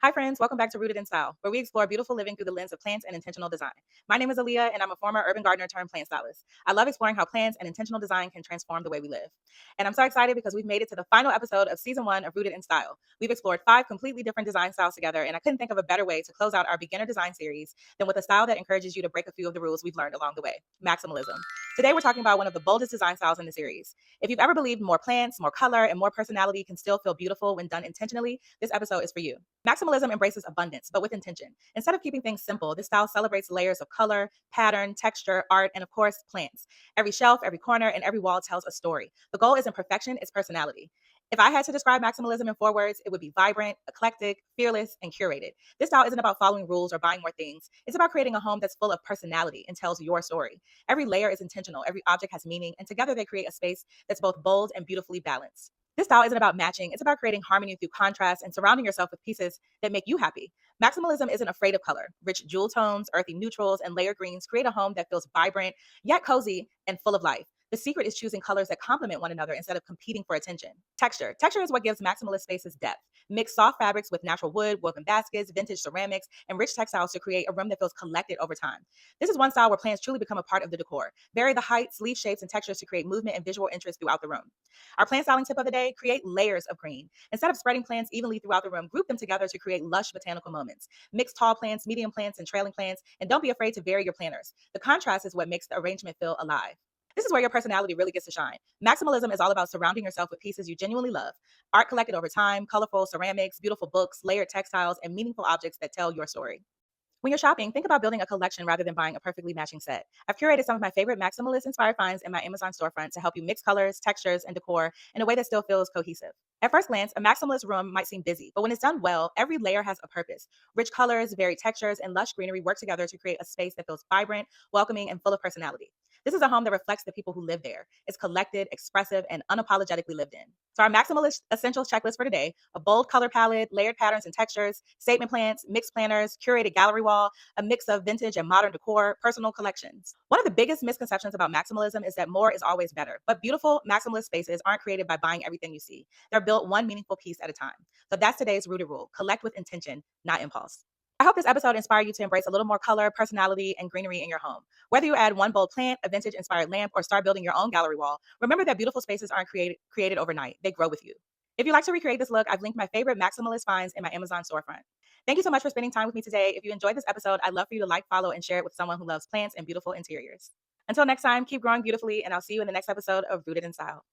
Hi, friends. Welcome back to Rooted in Style, where we explore beautiful living through the lens of plants and intentional design. My name is Aaliyah, and I'm a former urban gardener turned plant stylist. I love exploring how plants and intentional design can transform the way we live. And I'm so excited because we've made it to the final episode of season 1 of Rooted in Style. We've explored 5 completely different design styles together, and I couldn't think of a better way to close out our beginner design series than with a style that encourages you to break a few of the rules we've learned along the way: Maximalism. Today, we're talking about one of the boldest design styles in the series. If you've ever believed more plants, more color, and more personality can still feel beautiful when done intentionally, this episode is for you. Maximalism embraces abundance, but with intention. Instead of keeping things simple, this style celebrates layers of color, pattern, texture, art, and of course, plants. Every shelf, every corner, and every wall tells a story. The goal isn't perfection, it's personality. If I had to describe maximalism in 4 words, it would be vibrant, eclectic, fearless, and curated. This style isn't about following rules or buying more things. It's about creating a home that's full of personality and tells your story. Every layer is intentional, every object has meaning, and together they create a space that's both bold and beautifully balanced. This style isn't about matching, it's about creating harmony through contrast and surrounding yourself with pieces that make you happy. Maximalism isn't afraid of color. Rich jewel tones, earthy neutrals, and layered greens create a home that feels vibrant, yet cozy and full of life. The secret is choosing colors that complement one another instead of competing for attention. Texture. Texture is what gives maximalist spaces depth. Mix soft fabrics with natural wood, woven baskets, vintage ceramics, and rich textiles to create a room that feels collected over time. This is one style where plants truly become a part of the decor. Vary the heights, leaf shapes, and textures to create movement and visual interest throughout the room. Our plant styling tip of the day: create layers of green. Instead of spreading plants evenly throughout the room, group them together to create lush botanical moments. Mix tall plants, medium plants, and trailing plants, and don't be afraid to vary your planters. The contrast is what makes the arrangement feel alive. This is where your personality really gets to shine. Maximalism is all about surrounding yourself with pieces you genuinely love. Art collected over time, colorful ceramics, beautiful books, layered textiles, and meaningful objects that tell your story. When you're shopping, think about building a collection rather than buying a perfectly matching set. I've curated some of my favorite maximalist inspired finds in my Amazon storefront to help you mix colors, textures, and decor in a way that still feels cohesive. At first glance, a maximalist room might seem busy, but when it's done well, every layer has a purpose. Rich colors, varied textures, and lush greenery work together to create a space that feels vibrant, welcoming, and full of personality. This is a home that reflects the people who live there. It's collected, expressive, and unapologetically lived in. So our maximalist essentials checklist for today: a bold color palette, layered patterns and textures, statement plants, mixed planners, curated gallery wall, a mix of vintage and modern decor, personal collections. One of the biggest misconceptions about maximalism is that more is always better, but beautiful maximalist spaces aren't created by buying everything you see. They're built one meaningful piece at a time. So that's today's rooted rule: collect with intention, not impulse. I hope this episode inspired you to embrace a little more color, personality, and greenery in your home. Whether you add one bold plant, a vintage inspired lamp, or start building your own gallery wall, remember that beautiful spaces aren't created overnight. They grow with you. If you'd like to recreate this look, I've linked my favorite maximalist finds in my Amazon storefront. Thank you so much for spending time with me today. If you enjoyed this episode, I'd love for you to like, follow, and share it with someone who loves plants and beautiful interiors. Until next time, keep growing beautifully, and I'll see you in the next episode of Rooted in Style.